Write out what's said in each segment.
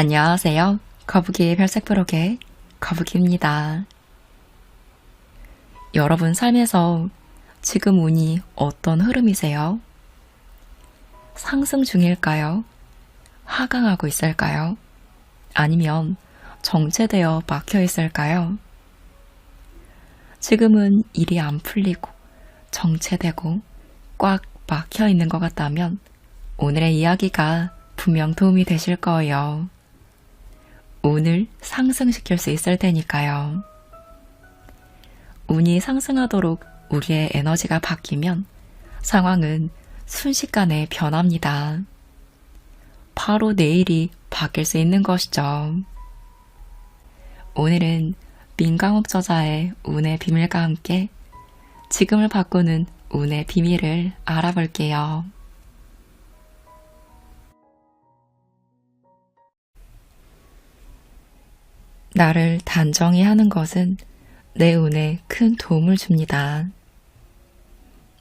안녕하세요. 거북이의 별색 브록의 거북이입니다. 여러분 삶에서 지금 운이 어떤 흐름이세요? 상승 중일까요? 하강하고 있을까요? 아니면 정체되어 막혀 있을까요? 지금은 일이 안 풀리고 정체되고 꽉 막혀 있는 것 같다면 오늘의 이야기가 분명 도움이 되실 거예요. 운을 상승시킬 수 있을 테니까요. 운이 상승하도록 우리의 에너지가 바뀌면 상황은 순식간에 변합니다. 바로 내일이 바뀔 수 있는 것이죠. 오늘은 민강욱 저자의 운의 비밀과 함께 지금을 바꾸는 운의 비밀을 알아볼게요. 나를 단정히 하는 것은 내 운에 큰 도움을 줍니다.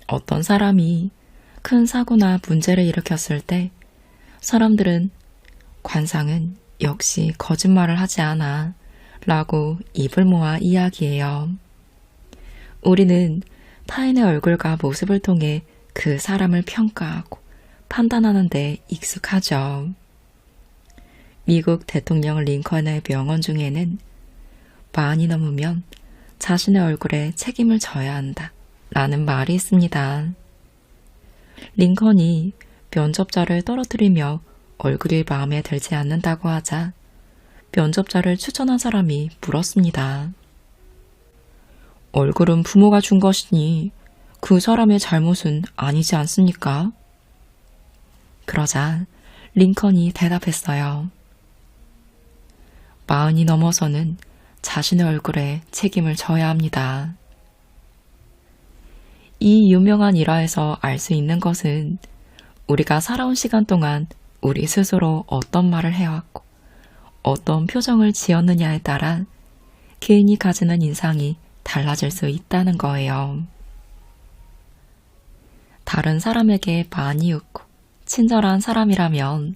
어떤 사람이 큰 사고나 문제를 일으켰을 때 사람들은 관상은 역시 거짓말을 하지 않아 라고 입을 모아 이야기해요. 우리는 타인의 얼굴과 모습을 통해 그 사람을 평가하고 판단하는 데 익숙하죠. 미국 대통령 링컨의 명언 중에는 많이 넘으면 자신의 얼굴에 책임을 져야 한다 라는 말이 있습니다. 링컨이 면접자를 떨어뜨리며 얼굴이 마음에 들지 않는다고 하자 면접자를 추천한 사람이 물었습니다. 얼굴은 부모가 준 것이니 그 사람의 잘못은 아니지 않습니까? 그러자 링컨이 대답했어요. 40이 넘어서는 자신의 얼굴에 책임을 져야 합니다. 이 유명한 일화에서 알 수 있는 것은 우리가 살아온 시간 동안 우리 스스로 어떤 말을 해왔고 어떤 표정을 지었느냐에 따라 개인이 가지는 인상이 달라질 수 있다는 거예요. 다른 사람에게 많이 웃고 친절한 사람이라면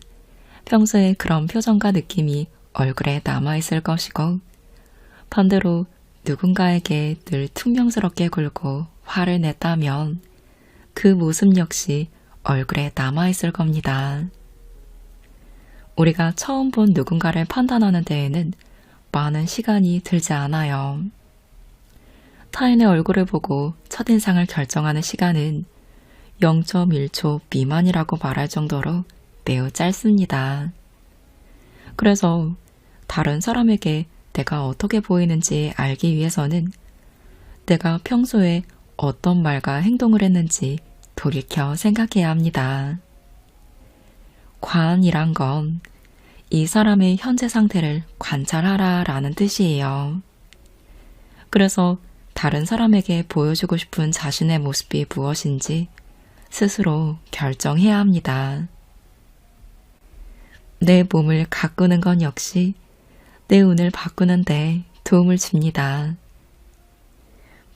평소에 그런 표정과 느낌이 얼굴에 남아있을 것이고 반대로 누군가에게 늘 퉁명스럽게 굴고 화를 냈다면 그 모습 역시 얼굴에 남아있을 겁니다. 우리가 처음 본 누군가를 판단하는 데에는 많은 시간이 들지 않아요. 타인의 얼굴을 보고 첫인상을 결정하는 시간은 0.1초 미만이라고 말할 정도로 매우 짧습니다. 그래서 다른 사람에게 내가 어떻게 보이는지 알기 위해서는 내가 평소에 어떤 말과 행동을 했는지 돌이켜 생각해야 합니다. 관이란 건 이 사람의 현재 상태를 관찰하라 라는 뜻이에요. 그래서 다른 사람에게 보여주고 싶은 자신의 모습이 무엇인지 스스로 결정해야 합니다. 내 몸을 가꾸는 건 역시 내 운을 바꾸는 데 도움을 줍니다.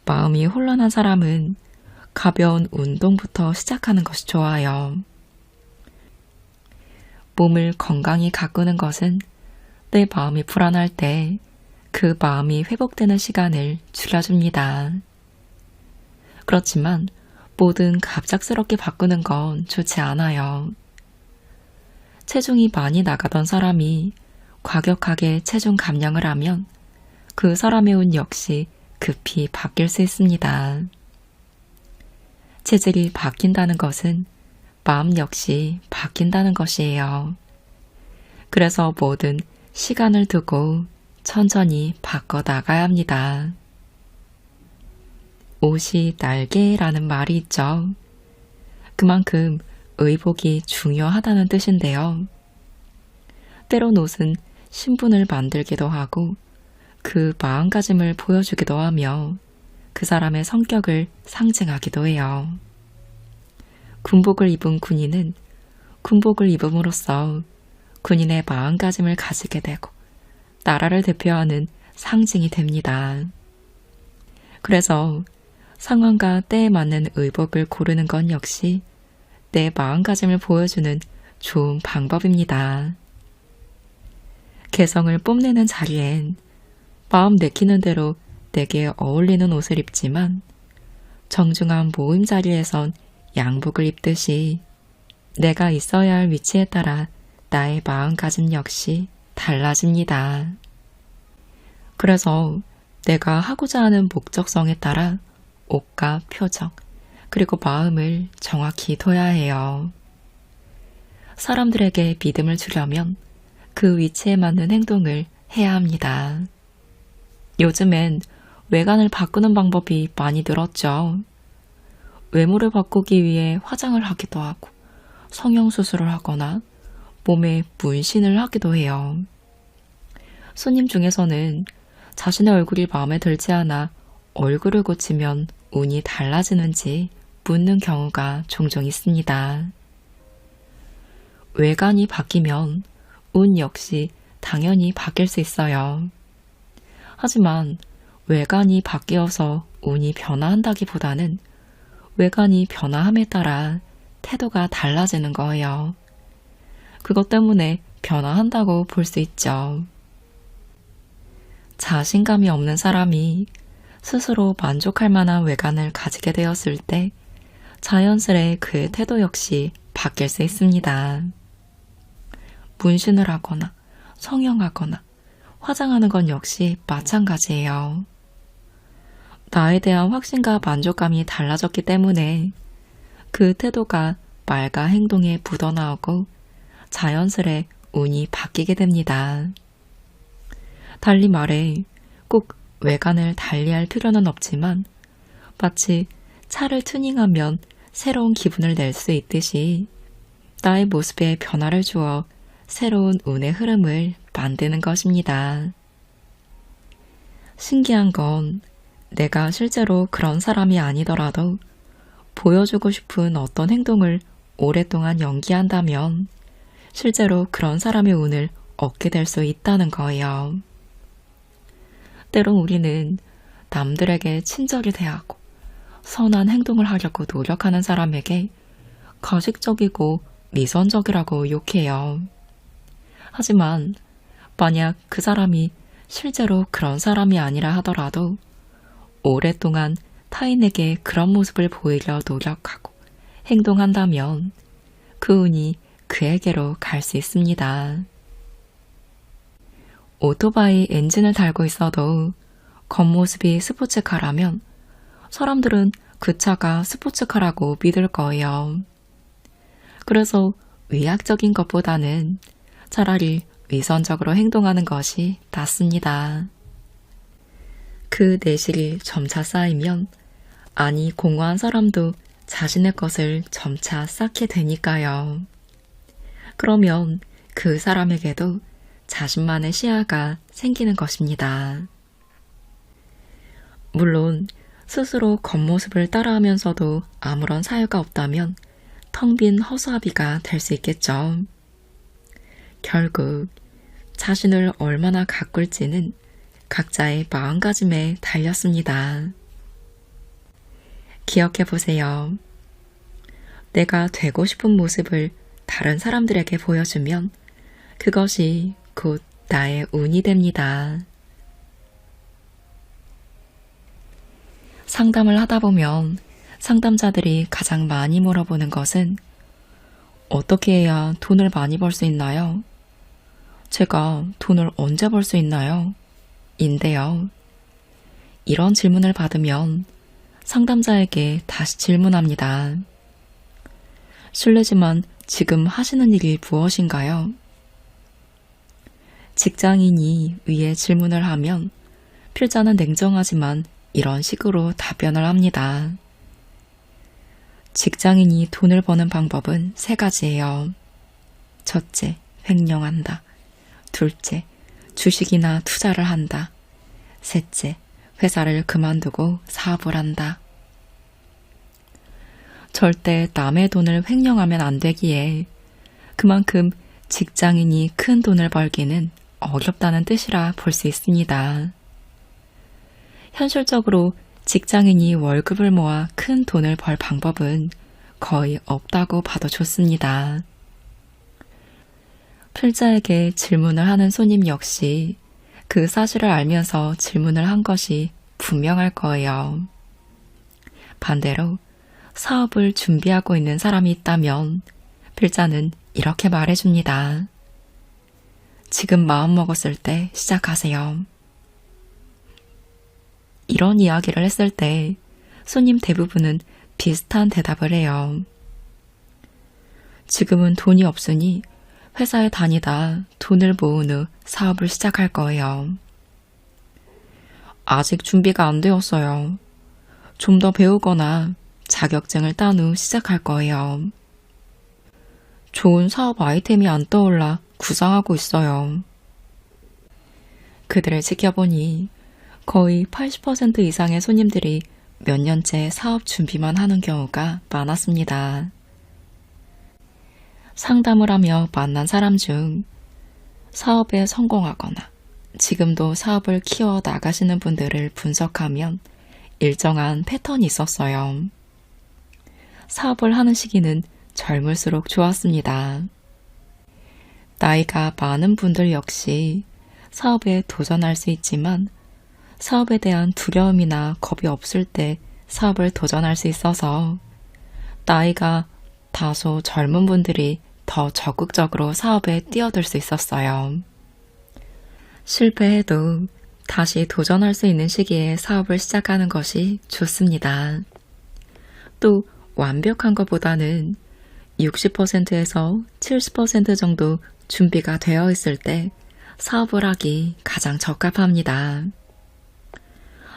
마음이 혼란한 사람은 가벼운 운동부터 시작하는 것이 좋아요. 몸을 건강히 가꾸는 것은 내 마음이 불안할 때 그 마음이 회복되는 시간을 줄여줍니다. 그렇지만 뭐든 갑작스럽게 바꾸는 건 좋지 않아요. 체중이 많이 나가던 사람이 과격하게 체중 감량을 하면 그 사람의 운 역시 급히 바뀔 수 있습니다. 체질이 바뀐다는 것은 마음 역시 바뀐다는 것이에요. 그래서 뭐든 시간을 두고 천천히 바꿔 나가야 합니다. 옷이 날개라는 말이 있죠. 그만큼 의복이 중요하다는 뜻인데요. 때론 옷은 신분을 만들기도 하고 그 마음가짐을 보여주기도 하며 그 사람의 성격을 상징하기도 해요. 군복을 입은 군인은 군복을 입음으로써 군인의 마음가짐을 가지게 되고 나라를 대표하는 상징이 됩니다. 그래서 상황과 때에 맞는 의복을 고르는 건 역시 내 마음가짐을 보여주는 좋은 방법입니다. 개성을 뽐내는 자리엔 마음 내키는 대로 내게 어울리는 옷을 입지만 정중한 모임 자리에선 양복을 입듯이 내가 있어야 할 위치에 따라 나의 마음가짐 역시 달라집니다. 그래서 내가 하고자 하는 목적성에 따라 옷과 표정, 그리고 마음을 정확히 둬야 해요. 사람들에게 믿음을 주려면 그 위치에 맞는 행동을 해야 합니다. 요즘엔 외관을 바꾸는 방법이 많이 늘었죠. 외모를 바꾸기 위해 화장을 하기도 하고 성형수술을 하거나 몸에 문신을 하기도 해요. 손님 중에서는 자신의 얼굴이 마음에 들지 않아 얼굴을 고치면 운이 달라지는지 묻는 경우가 종종 있습니다. 외관이 바뀌면 운 역시 당연히 바뀔 수 있어요. 하지만 외관이 바뀌어서 운이 변화한다기보다는 외관이 변화함에 따라 태도가 달라지는 거예요. 그것 때문에 변화한다고 볼 수 있죠. 자신감이 없는 사람이 스스로 만족할 만한 외관을 가지게 되었을 때 자연스레 그의 태도 역시 바뀔 수 있습니다. 문신을 하거나 성형하거나 화장하는 건 역시 마찬가지예요. 나에 대한 확신과 만족감이 달라졌기 때문에 그 태도가 말과 행동에 묻어나오고 자연스레 운이 바뀌게 됩니다. 달리 말해 꼭 외관을 달리할 필요는 없지만 마치 차를 튜닝하면 새로운 기분을 낼 수 있듯이 나의 모습에 변화를 주어 새로운 운의 흐름을 만드는 것입니다. 신기한 건 내가 실제로 그런 사람이 아니더라도 보여주고 싶은 어떤 행동을 오랫동안 연기한다면 실제로 그런 사람의 운을 얻게 될 수 있다는 거예요. 때론 우리는 남들에게 친절히 대하고 선한 행동을 하려고 노력하는 사람에게 가식적이고 미선적이라고 욕해요. 하지만 만약 그 사람이 실제로 그런 사람이 아니라 하더라도 오랫동안 타인에게 그런 모습을 보이려 노력하고 행동한다면 그 운이 그에게로 갈 수 있습니다. 오토바이 엔진을 달고 있어도 겉모습이 스포츠카라면 사람들은 그 차가 스포츠카라고 믿을 거예요. 그래서 위약적인 것보다는 차라리 위선적으로 행동하는 것이 낫습니다. 그 내실이 점차 쌓이면 아니 공허한 사람도 자신의 것을 점차 쌓게 되니까요. 그러면 그 사람에게도 자신만의 시야가 생기는 것입니다. 물론 스스로 겉모습을 따라하면서도 아무런 사유가 없다면 텅 빈 허수아비가 될 수 있겠죠. 결국 자신을 얼마나 가꿀지는 각자의 마음가짐에 달렸습니다. 기억해보세요. 내가 되고 싶은 모습을 다른 사람들에게 보여주면 그것이 곧 나의 운이 됩니다. 상담을 하다 보면 상담자들이 가장 많이 물어보는 것은 어떻게 해야 돈을 많이 벌 수 있나요? 제가 돈을 언제 벌 수 있나요? 인데요. 이런 질문을 받으면 상담자에게 다시 질문합니다. 실례지만 지금 하시는 일이 무엇인가요? 직장인이 위에 질문을 하면 필자는 냉정하지만 이런 식으로 답변을 합니다. 직장인이 돈을 버는 방법은 3가지예요. 첫째, 횡령한다. 둘째, 주식이나 투자를 한다. 셋째, 회사를 그만두고 사업을 한다. 절대 남의 돈을 횡령하면 안 되기에 그만큼 직장인이 큰 돈을 벌기는 어렵다는 뜻이라 볼 수 있습니다. 현실적으로 직장인이 월급을 모아 큰 돈을 벌 방법은 거의 없다고 봐도 좋습니다. 필자에게 질문을 하는 손님 역시 그 사실을 알면서 질문을 한 것이 분명할 거예요. 반대로 사업을 준비하고 있는 사람이 있다면 필자는 이렇게 말해줍니다. 지금 마음먹었을 때 시작하세요. 이런 이야기를 했을 때 손님 대부분은 비슷한 대답을 해요. 지금은 돈이 없으니 회사에 다니다 돈을 모은 후 사업을 시작할 거예요. 아직 준비가 안 되었어요. 좀 더 배우거나 자격증을 딴 후 시작할 거예요. 좋은 사업 아이템이 안 떠올라 구상하고 있어요. 그들을 지켜보니 거의 80% 이상의 손님들이 몇 년째 사업 준비만 하는 경우가 많았습니다. 상담을 하며 만난 사람 중 사업에 성공하거나 지금도 사업을 키워 나가시는 분들을 분석하면 일정한 패턴이 있었어요. 사업을 하는 시기는 젊을수록 좋았습니다. 나이가 많은 분들 역시 사업에 도전할 수 있지만 사업에 대한 두려움이나 겁이 없을 때 사업을 도전할 수 있어서 나이가 다소 젊은 분들이 더 적극적으로 사업에 뛰어들 수 있었어요. 실패해도 다시 도전할 수 있는 시기에 사업을 시작하는 것이 좋습니다. 또 완벽한 것보다는 60%에서 70% 정도 준비가 되어 있을 때 사업을 하기 가장 적합합니다.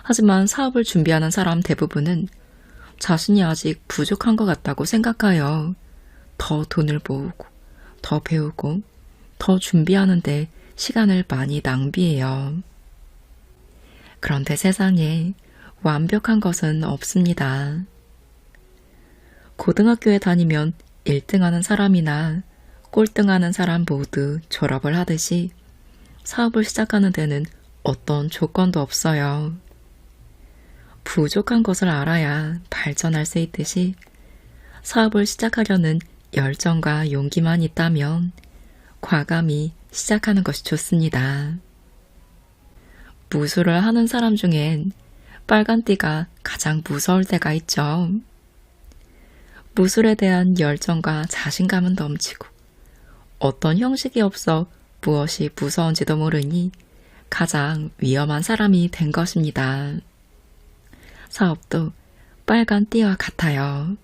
하지만 사업을 준비하는 사람 대부분은 자신이 아직 부족한 것 같다고 생각하여 더 돈을 모으고, 더 배우고, 더 준비하는데 시간을 많이 낭비해요. 그런데 세상에 완벽한 것은 없습니다. 고등학교에 다니면 1등하는 사람이나 꼴등하는 사람 모두 졸업을 하듯이 사업을 시작하는 데는 어떤 조건도 없어요. 부족한 것을 알아야 발전할 수 있듯이 사업을 시작하려는 열정과 용기만 있다면 과감히 시작하는 것이 좋습니다. 무술을 하는 사람 중엔 빨간띠가 가장 무서울 때가 있죠. 무술에 대한 열정과 자신감은 넘치고 어떤 형식이 없어 무엇이 무서운지도 모르니 가장 위험한 사람이 된 것입니다. 사업도 빨간 띠와 같아요.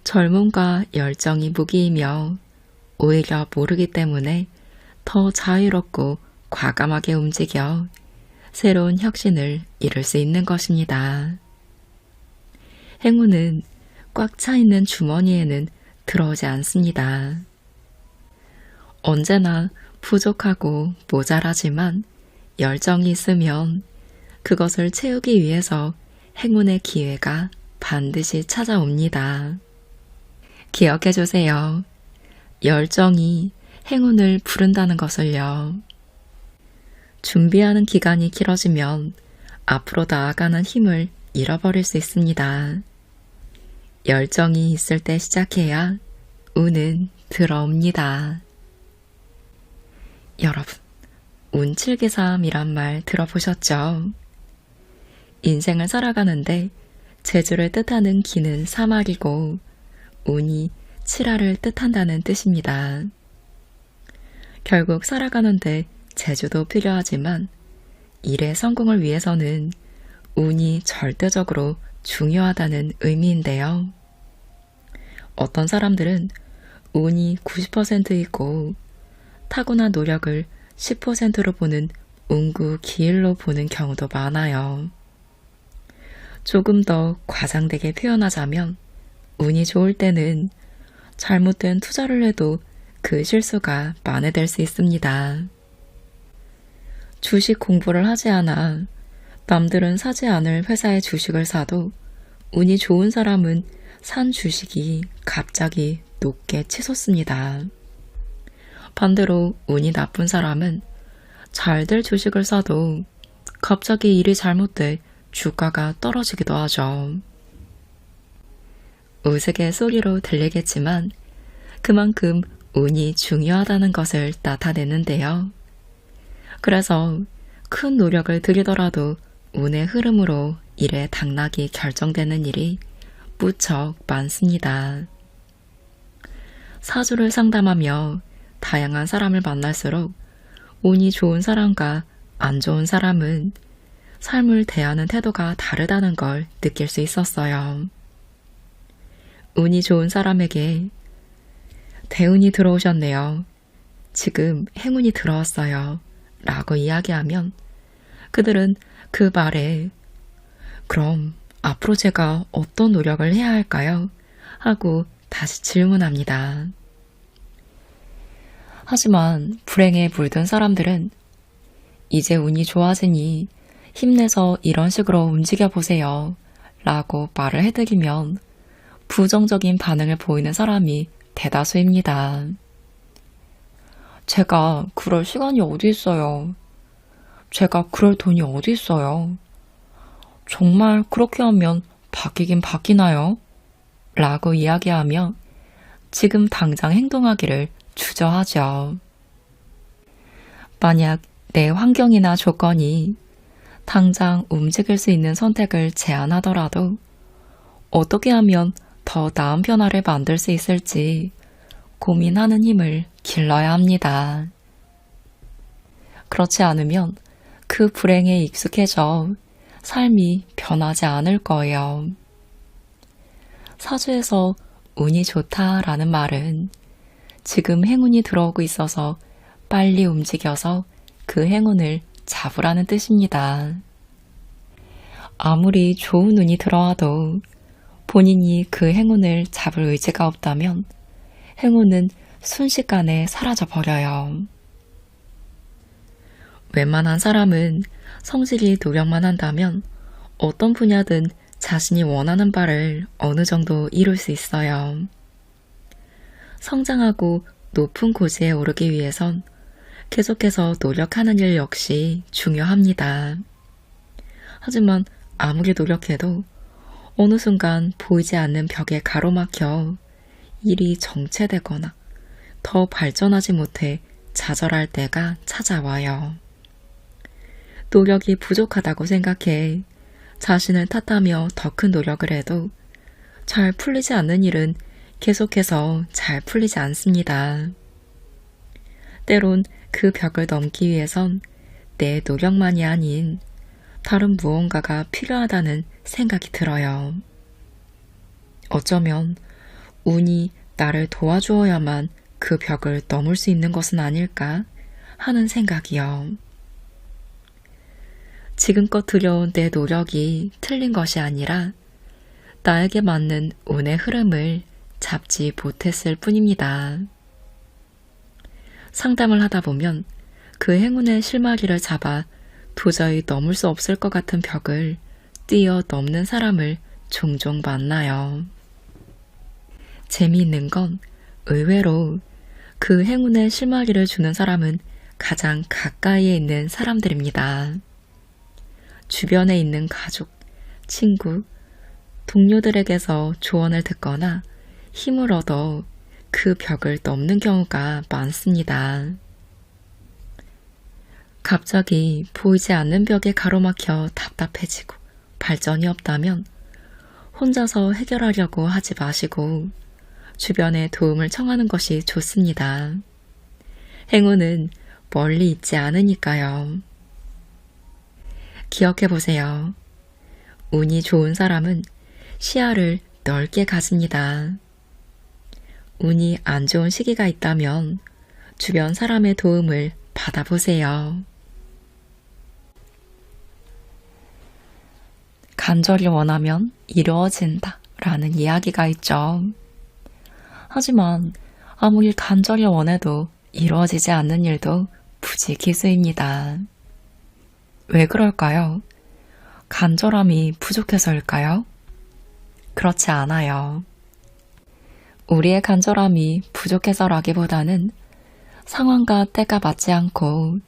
젊음과 열정이 무기이며 오히려 모르기 때문에 더 자유롭고 과감하게 움직여 새로운 혁신을 이룰 수 있는 것입니다. 행운은 꽉 차 있는 주머니에는 들어오지 않습니다. 언제나 부족하고 모자라지만 열정이 있으면 그것을 채우기 위해서 행운의 기회가 반드시 찾아옵니다. 기억해 주세요. 열정이 행운을 부른다는 것을요. 준비하는 기간이 길어지면 앞으로 나아가는 힘을 잃어버릴 수 있습니다. 열정이 있을 때 시작해야 운은 들어옵니다. 여러분, 운칠기삼이란 말 들어보셨죠? 인생을 살아가는데 재주를 뜻하는 기는 사막이고 운이 칠화를 뜻한다는 뜻입니다. 결국 살아가는데 재주도 필요하지만 일의 성공을 위해서는 운이 절대적으로 중요하다는 의미인데요. 어떤 사람들은 운이 90%이고 타고난 노력을 10%로 보는 운구 기일로 보는 경우도 많아요. 조금 더 과장되게 표현하자면 운이 좋을 때는 잘못된 투자를 해도 그 실수가 만회될 수 있습니다. 주식 공부를 하지 않아 남들은 사지 않을 회사의 주식을 사도 운이 좋은 사람은 산 주식이 갑자기 높게 치솟습니다. 반대로 운이 나쁜 사람은 잘 될 주식을 사도 갑자기 일이 잘못돼 주가가 떨어지기도 하죠. 우스갯소리로 들리겠지만 그만큼 운이 중요하다는 것을 나타내는데요. 그래서 큰 노력을 들이더라도 운의 흐름으로 일의 당락이 결정되는 일이 무척 많습니다. 사주를 상담하며 다양한 사람을 만날수록 운이 좋은 사람과 안 좋은 사람은 삶을 대하는 태도가 다르다는 걸 느낄 수 있었어요. 운이 좋은 사람에게 대운이 들어오셨네요. 지금 행운이 들어왔어요. 라고 이야기하면 그들은 그 말에 그럼 앞으로 제가 어떤 노력을 해야 할까요? 하고 다시 질문합니다. 하지만 불행에 물든 사람들은 이제 운이 좋아지니 힘내서 이런 식으로 움직여 보세요. 라고 말을 해드리면 부정적인 반응을 보이는 사람이 대다수입니다. 제가 그럴 시간이 어디 있어요. 제가 그럴 돈이 어디 있어요. 정말 그렇게 하면 바뀌긴 바뀌나요? 라고 이야기하며 지금 당장 행동하기를 주저하죠. 만약 내 환경이나 조건이 당장 움직일 수 있는 선택을 제안하더라도 어떻게 하면 더 나은 변화를 만들 수 있을지 고민하는 힘을 길러야 합니다. 그렇지 않으면 그 불행에 익숙해져 삶이 변하지 않을 거예요. 사주에서 운이 좋다라는 말은 지금 행운이 들어오고 있어서 빨리 움직여서 그 행운을 잡으라는 뜻입니다. 아무리 좋은 운이 들어와도 본인이 그 행운을 잡을 의지가 없다면 행운은 순식간에 사라져 버려요. 웬만한 사람은 성실히 노력만 한다면 어떤 분야든 자신이 원하는 바를 어느 정도 이룰 수 있어요. 성장하고 높은 고지에 오르기 위해선 계속해서 노력하는 일 역시 중요합니다. 하지만 아무리 노력해도 어느 순간 보이지 않는 벽에 가로막혀 일이 정체되거나 더 발전하지 못해 좌절할 때가 찾아와요. 노력이 부족하다고 생각해 자신을 탓하며 더 큰 노력을 해도 잘 풀리지 않는 일은 계속해서 잘 풀리지 않습니다. 때론 그 벽을 넘기 위해선 내 노력만이 아닌 다른 무언가가 필요하다는 생각이 들어요. 어쩌면 운이 나를 도와주어야만 그 벽을 넘을 수 있는 것은 아닐까 하는 생각이요. 지금껏 들여온 내 노력이 틀린 것이 아니라 나에게 맞는 운의 흐름을 잡지 못했을 뿐입니다. 상담을 하다 보면 그 행운의 실마리를 잡아 도저히 넘을 수 없을 것 같은 벽을 뛰어넘는 사람을 종종 만나요. 재미있는 건 의외로 그 행운의 실마리를 주는 사람은 가장 가까이에 있는 사람들입니다. 주변에 있는 가족, 친구, 동료들에게서 조언을 듣거나 힘을 얻어 그 벽을 넘는 경우가 많습니다. 갑자기 보이지 않는 벽에 가로막혀 답답해지고 발전이 없다면 혼자서 해결하려고 하지 마시고 주변에 도움을 청하는 것이 좋습니다. 행운은 멀리 있지 않으니까요. 기억해보세요. 운이 좋은 사람은 시야를 넓게 가집니다. 운이 안 좋은 시기가 있다면 주변 사람의 도움을 받아보세요. 간절히 원하면 이루어진다 라는 이야기가 있죠. 하지만 아무리 간절히 원해도 이루어지지 않는 일도 부지기수입니다. 왜 그럴까요? 간절함이 부족해서일까요? 그렇지 않아요. 우리의 간절함이 부족해서라기보다는 상황과 때가 맞지 않고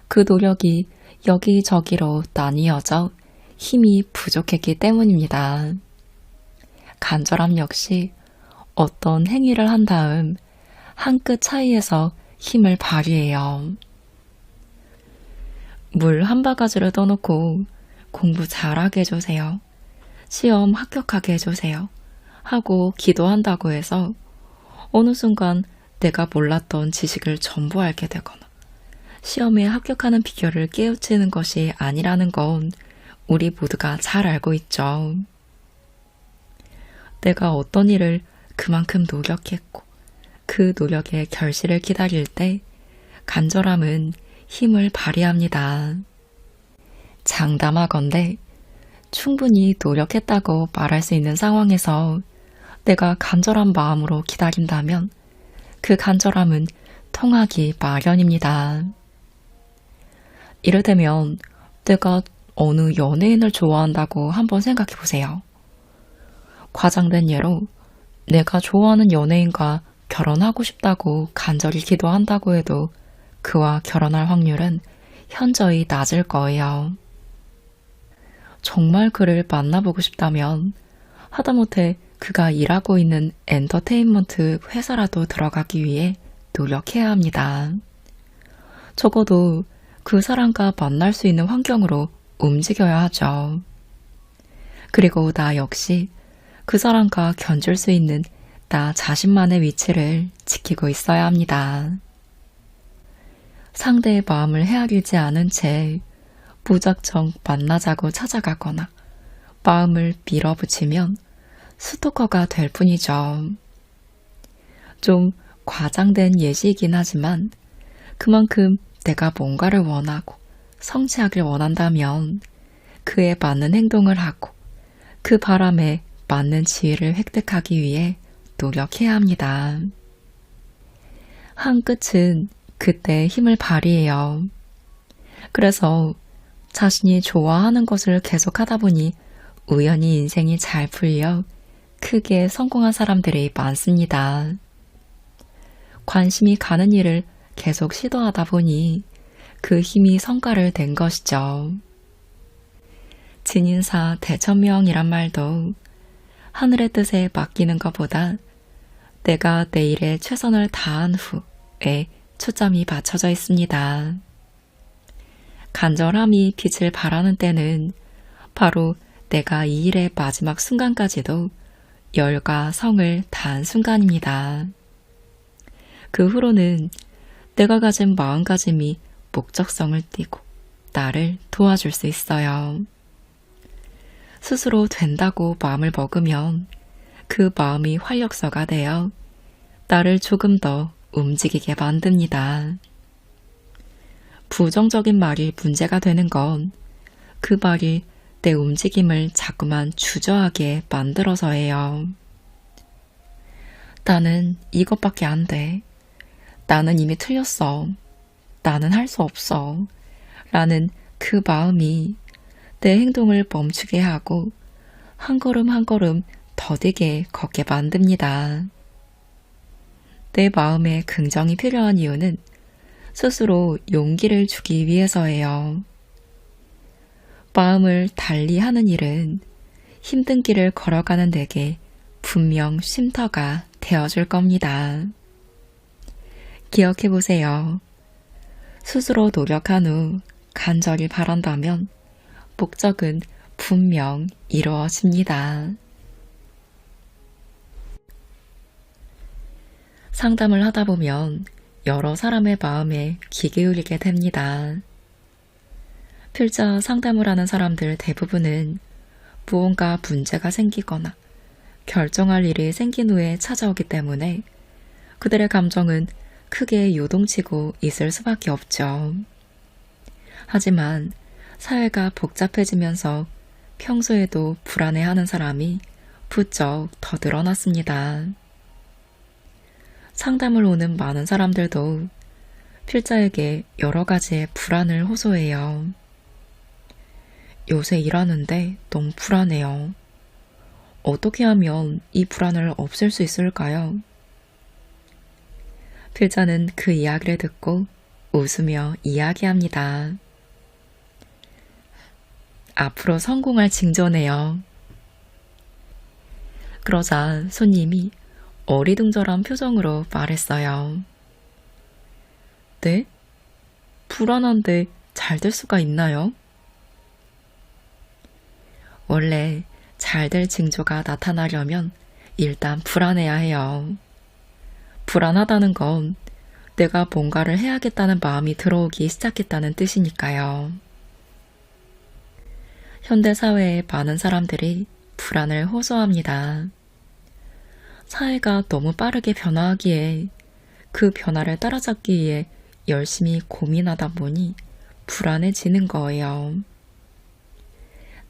그 노력이 여기저기로 나뉘어져 힘이 부족했기 때문입니다. 간절함 역시 어떤 행위를 한 다음 한 끗 차이에서 힘을 발휘해요. 물 한 바가지를 떠놓고 공부 잘하게 해주세요. 시험 합격하게 해주세요. 하고 기도한다고 해서 어느 순간 내가 몰랐던 지식을 전부 알게 되거나 시험에 합격하는 비결을 깨우치는 것이 아니라는 건 우리 모두가 잘 알고 있죠. 내가 어떤 일을 그만큼 노력했고 그 노력의 결실을 기다릴 때 간절함은 힘을 발휘합니다. 장담하건대 충분히 노력했다고 말할 수 있는 상황에서 내가 간절한 마음으로 기다린다면 그 간절함은 통하기 마련입니다. 이를테면 내가 어느 연예인을 좋아한다고 한번 생각해 보세요. 과장된 예로 내가 좋아하는 연예인과 결혼하고 싶다고 간절히 기도한다고 해도 그와 결혼할 확률은 현저히 낮을 거예요. 정말 그를 만나보고 싶다면 하다못해 그가 일하고 있는 엔터테인먼트 회사라도 들어가기 위해 노력해야 합니다. 적어도 그 사람과 만날 수 있는 환경으로 움직여야 하죠. 그리고 나 역시 그 사람과 견줄 수 있는 나 자신만의 위치를 지키고 있어야 합니다. 상대의 마음을 헤아리지 않은 채 무작정 만나자고 찾아가거나 마음을 밀어붙이면 스토커가 될 뿐이죠. 좀 과장된 예시이긴 하지만 그만큼 내가 뭔가를 원하고 성취하길 원한다면 그에 맞는 행동을 하고 그 바람에 맞는 지위를 획득하기 위해 노력해야 합니다. 한 끝은 그때 힘을 발휘해요. 그래서 자신이 좋아하는 것을 계속하다 보니 우연히 인생이 잘 풀려 크게 성공한 사람들이 많습니다. 관심이 가는 일을 계속 시도하다 보니 그 힘이 성과를 낸 것이죠. 진인사 대천명이란 말도 하늘의 뜻에 맡기는 것보다 내가 내 일에 최선을 다한 후에 초점이 맞춰져 있습니다. 간절함이 빛을 발하는 때는 바로 내가 이 일의 마지막 순간까지도 열과 성을 다한 순간입니다. 그 후로는 내가 가진 마음가짐이 목적성을 띠고 나를 도와줄 수 있어요. 스스로 된다고 마음을 먹으면 그 마음이 활력소가 되어 나를 조금 더 움직이게 만듭니다. 부정적인 말이 문제가 되는 건 그 말이 내 움직임을 자꾸만 주저하게 만들어서예요. 나는 이것밖에 안 돼. 나는 이미 틀렸어. 나는 할 수 없어. 라는 그 마음이 내 행동을 멈추게 하고 한 걸음 한 걸음 더디게 걷게 만듭니다. 내 마음에 긍정이 필요한 이유는 스스로 용기를 주기 위해서예요. 마음을 달리 하는 일은 힘든 길을 걸어가는 내게 분명 쉼터가 되어줄 겁니다. 기억해 보세요. 스스로 노력한 후 간절히 바란다면 목적은 분명 이루어집니다. 상담을 하다 보면 여러 사람의 마음에 귀 기울이게 됩니다. 필자 상담을 하는 사람들 대부분은 무언가 문제가 생기거나 결정할 일이 생긴 후에 찾아오기 때문에 그들의 감정은 크게 요동치고 있을 수밖에 없죠. 하지만 사회가 복잡해지면서 평소에도 불안해하는 사람이 부쩍 더 늘어났습니다. 상담을 오는 많은 사람들도 필자에게 여러 가지의 불안을 호소해요. 요새 일하는데 너무 불안해요. 어떻게 하면 이 불안을 없앨 수 있을까요? 필자는 그 이야기를 듣고 웃으며 이야기합니다. 앞으로 성공할 징조네요. 그러자 손님이 어리둥절한 표정으로 말했어요. 네? 불안한데 잘 될 수가 있나요? 원래 잘 될 징조가 나타나려면 일단 불안해야 해요. 불안하다는 건 내가 뭔가를 해야겠다는 마음이 들어오기 시작했다는 뜻이니까요. 현대사회의 많은 사람들이 불안을 호소합니다. 사회가 너무 빠르게 변화하기에 그 변화를 따라잡기 위해 열심히 고민하다 보니 불안해지는 거예요.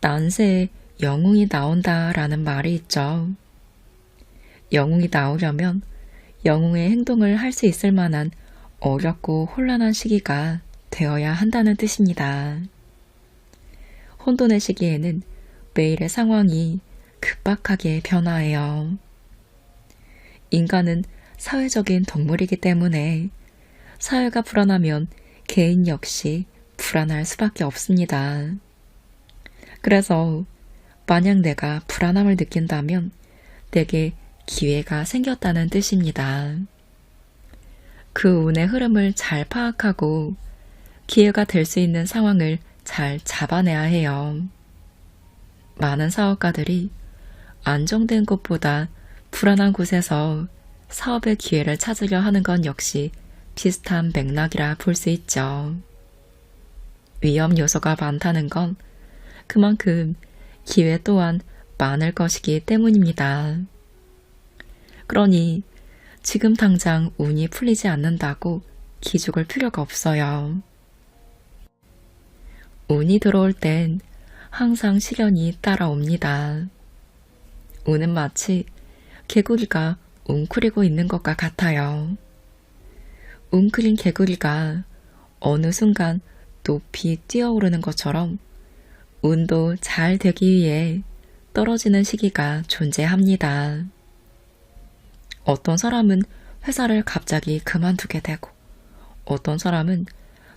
난세에 영웅이 나온다라는 말이 있죠. 영웅이 나오려면 영웅의 행동을 할 수 있을 만한 어렵고 혼란한 시기가 되어야 한다는 뜻입니다. 혼돈의 시기에는 매일의 상황이 급박하게 변화해요. 인간은 사회적인 동물이기 때문에 사회가 불안하면 개인 역시 불안할 수밖에 없습니다. 그래서 만약 내가 불안함을 느낀다면 내게 기회가 생겼다는 뜻입니다. 그 운의 흐름을 잘 파악하고 기회가 될 수 있는 상황을 잘 잡아내야 해요. 많은 사업가들이 안정된 곳보다 불안한 곳에서 사업의 기회를 찾으려 하는 건 역시 비슷한 맥락이라 볼 수 있죠. 위험 요소가 많다는 건 그만큼 기회 또한 많을 것이기 때문입니다. 그러니 지금 당장 운이 풀리지 않는다고 기죽을 필요가 없어요. 운이 들어올 땐 항상 시련이 따라옵니다. 운은 마치 개구리가 웅크리고 있는 것과 같아요. 웅크린 개구리가 어느 순간 높이 뛰어오르는 것처럼 운도 잘 되기 위해 떨어지는 시기가 존재합니다. 어떤 사람은 회사를 갑자기 그만두게 되고 어떤 사람은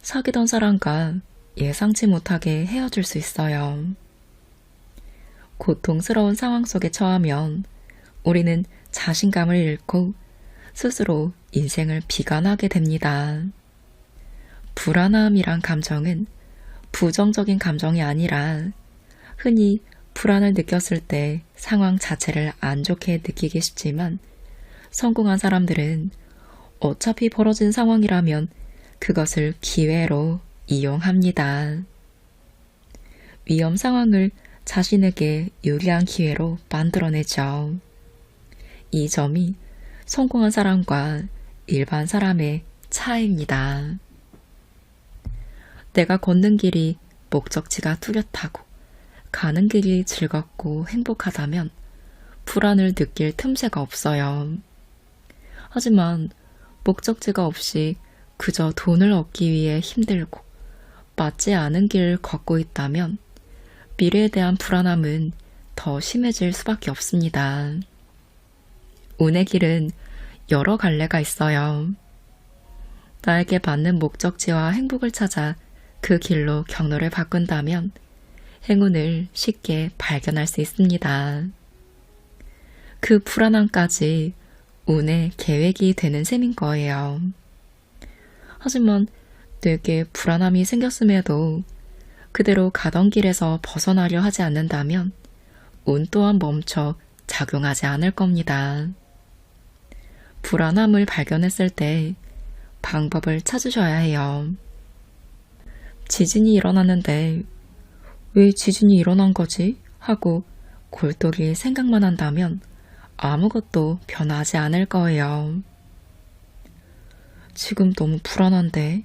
사귀던 사람과 예상치 못하게 헤어질 수 있어요. 고통스러운 상황 속에 처하면 우리는 자신감을 잃고 스스로 인생을 비관하게 됩니다. 불안함이란 감정은 부정적인 감정이 아니라 흔히 불안을 느꼈을 때 상황 자체를 안 좋게 느끼기 쉽지만 성공한 사람들은 어차피 벌어진 상황이라면 그것을 기회로 이용합니다. 위험 상황을 자신에게 유리한 기회로 만들어내죠. 이 점이 성공한 사람과 일반 사람의 차이입니다. 내가 걷는 길이 목적지가 뚜렷하고 가는 길이 즐겁고 행복하다면 불안을 느낄 틈새가 없어요. 하지만 목적지가 없이 그저 돈을 얻기 위해 힘들고 맞지 않은 길을 걷고 있다면 미래에 대한 불안함은 더 심해질 수밖에 없습니다. 운의 길은 여러 갈래가 있어요. 나에게 맞는 목적지와 행복을 찾아 그 길로 경로를 바꾼다면 행운을 쉽게 발견할 수 있습니다. 그 불안함까지 운의 계획이 되는 셈인 거예요. 하지만 내게 불안함이 생겼음에도 그대로 가던 길에서 벗어나려 하지 않는다면 운 또한 멈춰 작용하지 않을 겁니다. 불안함을 발견했을 때 방법을 찾으셔야 해요. 지진이 일어났는데 왜 지진이 일어난 거지? 하고 골똘히 생각만 한다면 아무것도 변하지 않을 거예요. 지금 너무 불안한데?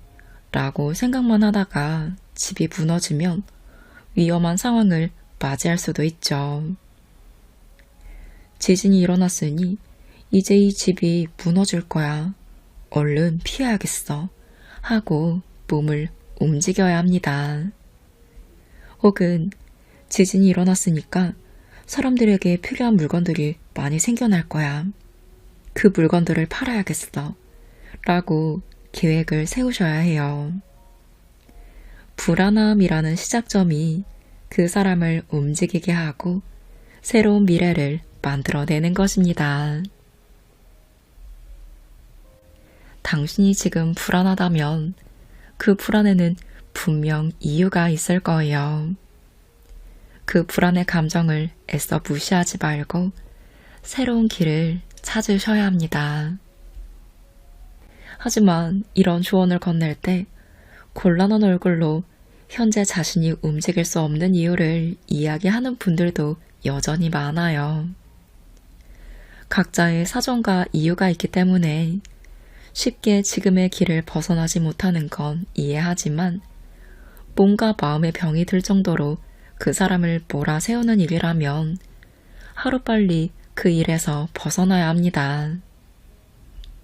라고 생각만 하다가 집이 무너지면 위험한 상황을 맞이할 수도 있죠. 지진이 일어났으니 이제 이 집이 무너질 거야. 얼른 피해야겠어. 하고 몸을 움직여야 합니다. 혹은 지진이 일어났으니까 사람들에게 필요한 물건들이 많이 생겨날 거야. 그 물건들을 팔아야겠어. 라고 계획을 세우셔야 해요. 불안함이라는 시작점이 그 사람을 움직이게 하고 새로운 미래를 만들어내는 것입니다. 당신이 지금 불안하다면 그 불안에는 분명 이유가 있을 거예요. 그 불안의 감정을 애써 무시하지 말고 새로운 길을 찾으셔야 합니다. 하지만 이런 조언을 건넬 때 곤란한 얼굴로 현재 자신이 움직일 수 없는 이유를 이야기하는 분들도 여전히 많아요. 각자의 사정과 이유가 있기 때문에 쉽게 지금의 길을 벗어나지 못하는 건 이해하지만 뭔가 마음의 병이 들 정도로 그 사람을 몰아세우는 일이라면 하루빨리 그 일에서 벗어나야 합니다.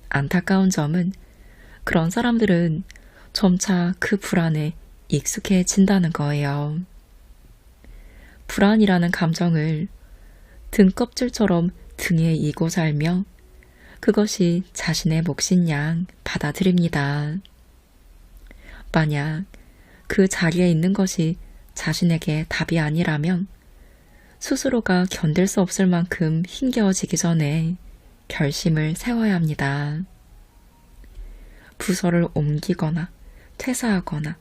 안타까운 점은 그런 사람들은 점차 그 불안에 익숙해진다는 거예요. 불안이라는 감정을 등껍질처럼 등에 이고 살며 그것이 자신의 몫인 양 받아들입니다. 만약 그 자리에 있는 것이 자신에게 답이 아니라면 스스로가 견딜 수 없을 만큼 힘겨워지기 전에 결심을 세워야 합니다. 부서를 옮기거나 퇴사하거나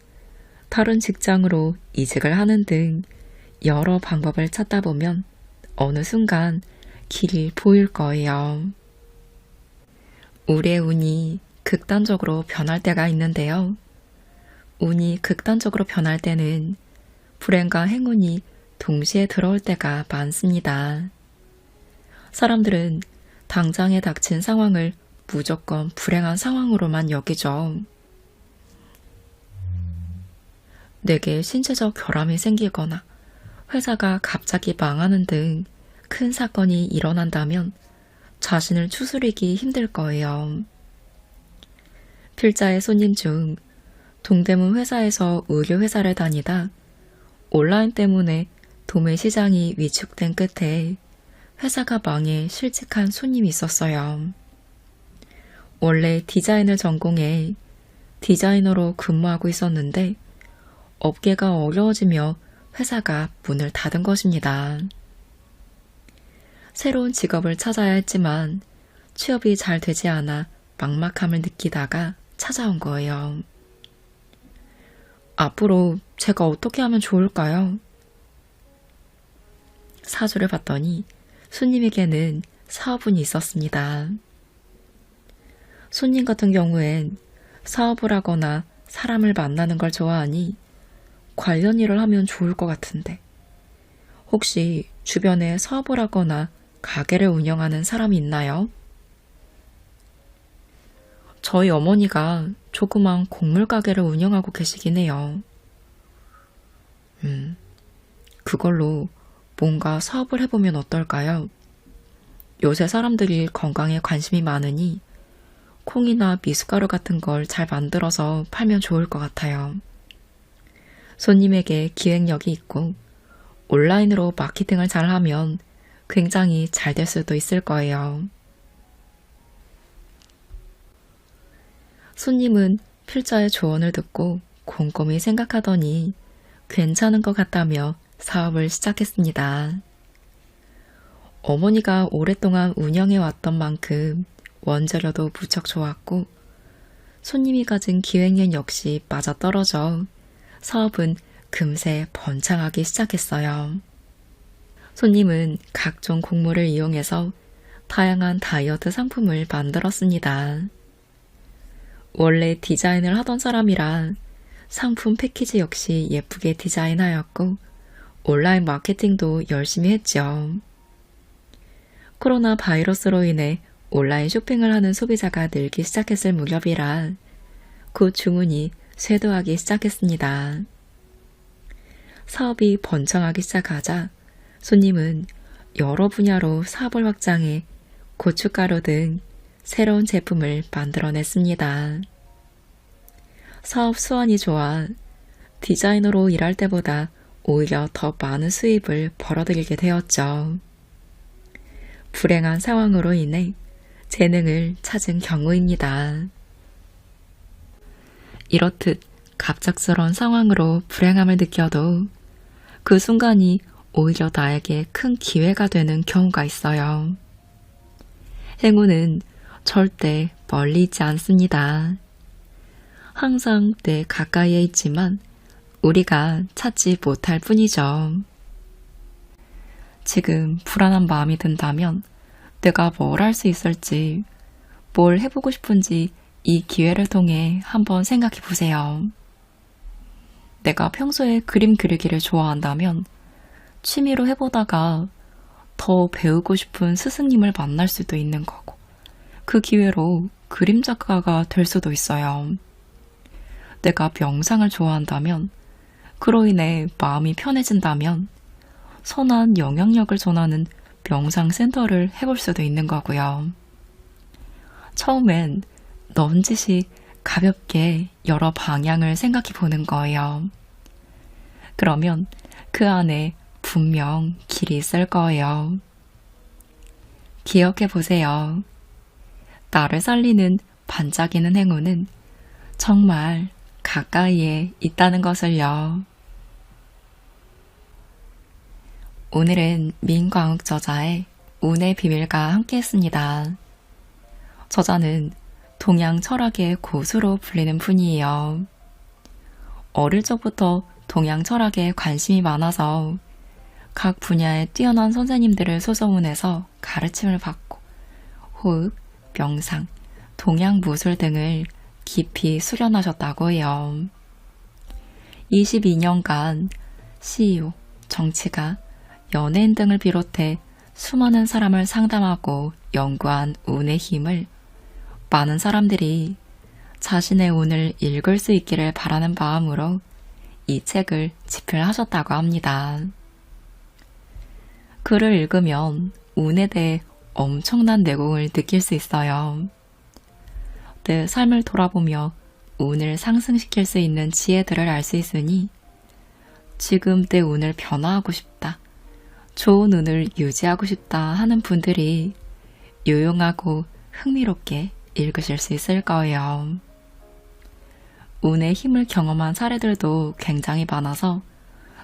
다른 직장으로 이직을 하는 등 여러 방법을 찾다 보면 어느 순간 길이 보일 거예요. 우리의 운이 극단적으로 변할 때가 있는데요. 운이 극단적으로 변할 때는 불행과 행운이 동시에 들어올 때가 많습니다. 사람들은 당장에 닥친 상황을 무조건 불행한 상황으로만 여기죠. 내게 신체적 결함이 생기거나 회사가 갑자기 망하는 등 큰 사건이 일어난다면 자신을 추스리기 힘들 거예요. 필자의 손님 중 동대문 회사에서 의류회사를 다니다 온라인 때문에 도매 시장이 위축된 끝에 회사가 망해 실직한 손님이 있었어요. 원래 디자인을 전공해 디자이너로 근무하고 있었는데 업계가 어려워지며 회사가 문을 닫은 것입니다. 새로운 직업을 찾아야 했지만 취업이 잘 되지 않아 막막함을 느끼다가 찾아온 거예요. 앞으로 제가 어떻게 하면 좋을까요? 사주를 봤더니 손님에게는 사업운이 있었습니다. 손님 같은 경우엔 사업을 하거나 사람을 만나는 걸 좋아하니 관련 일을 하면 좋을 것 같은데 혹시 주변에 사업을 하거나 가게를 운영하는 사람이 있나요? 저희 어머니가 조그만 곡물 가게를 운영하고 계시긴 해요. 그걸로 뭔가 사업을 해보면 어떨까요? 요새 사람들이 건강에 관심이 많으니 콩이나 미숫가루 같은 걸 잘 만들어서 팔면 좋을 것 같아요. 손님에게 기획력이 있고 온라인으로 마케팅을 잘하면 굉장히 잘 될 수도 있을 거예요. 손님은 필자의 조언을 듣고 곰곰이 생각하더니 괜찮은 것 같다며 사업을 시작했습니다. 어머니가 오랫동안 운영해왔던 만큼 원재료도 무척 좋았고 손님이 가진 기획력 역시 맞아떨어져 사업은 금세 번창하기 시작했어요. 손님은 각종 곡물을 이용해서 다양한 다이어트 상품을 만들었습니다. 원래 디자인을 하던 사람이라 상품 패키지 역시 예쁘게 디자인하였고 온라인 마케팅도 열심히 했죠. 코로나 바이러스로 인해 온라인 쇼핑을 하는 소비자가 늘기 시작했을 무렵이라 곧 주문이 쇄도하기 시작했습니다. 사업이 번창하기 시작하자 손님은 여러 분야로 사업을 확장해 고춧가루 등 새로운 제품을 만들어냈습니다. 사업 수완이 좋아 디자이너로 일할 때보다 오히려 더 많은 수입을 벌어들이게 되었죠. 불행한 상황으로 인해 재능을 찾은 경우입니다. 이렇듯 갑작스러운 상황으로 불행함을 느껴도 그 순간이 오히려 나에게 큰 기회가 되는 경우가 있어요. 행운은 절대 멀리 있지 않습니다. 항상 내 가까이에 있지만 우리가 찾지 못할 뿐이죠. 지금 불안한 마음이 든다면 내가 뭘 할 수 있을지, 뭘 해보고 싶은지 이 기회를 통해 한번 생각해 보세요. 내가 평소에 그림 그리기를 좋아한다면 취미로 해보다가 더 배우고 싶은 스승님을 만날 수도 있는 거고, 그 기회로 그림 작가가 될 수도 있어요. 내가 명상을 좋아한다면, 그로 인해 마음이 편해진다면 선한 영향력을 전하는 명상센터를 해볼 수도 있는 거고요. 처음엔 넌지시 가볍게 여러 방향을 생각해 보는 거예요. 그러면 그 안에 분명 길이 있을 거예요. 기억해 보세요. 나를 살리는 반짝이는 행운은 정말 가까이에 있다는 것을요. 오늘은 민광욱 저자의 운의 비밀과 함께 했습니다. 저자는 동양 철학의 고수로 불리는 분이에요. 어릴 적부터 동양 철학에 관심이 많아서 각 분야의 뛰어난 선생님들을 소소문해서 가르침을 받고 호흡, 명상, 동양 무술 등을 깊이 수련하셨다고 해요. 22년간 CEO, 정치가, 연예인 등을 비롯해 수많은 사람을 상담하고 연구한 운의 힘을 많은 사람들이 자신의 운을 읽을 수 있기를 바라는 마음으로 이 책을 집필하셨다고 합니다. 글을 읽으면 운에 대해 엄청난 내공을 느낄 수 있어요. 내 삶을 돌아보며 운을 상승시킬 수 있는 지혜들을 알 수 있으니 지금 내 운을 변화하고 싶다, 좋은 운을 유지하고 싶다 하는 분들이 유용하고 흥미롭게 읽으실 수 있을 거예요. 운의 힘을 경험한 사례들도 굉장히 많아서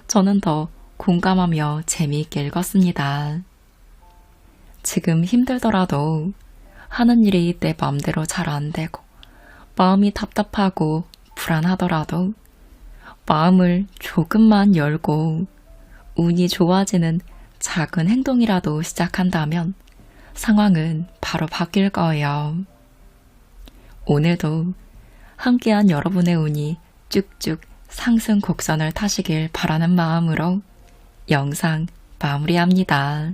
저는 더 공감하며 재미있게 읽었습니다. 지금 힘들더라도 하는 일이 내 맘대로 잘 안 되고 마음이 답답하고 불안하더라도 마음을 조금만 열고 운이 좋아지는 작은 행동이라도 시작한다면 상황은 바로 바뀔 거예요. 오늘도 함께한 여러분의 운이 쭉쭉 상승 곡선을 타시길 바라는 마음으로 영상 마무리합니다.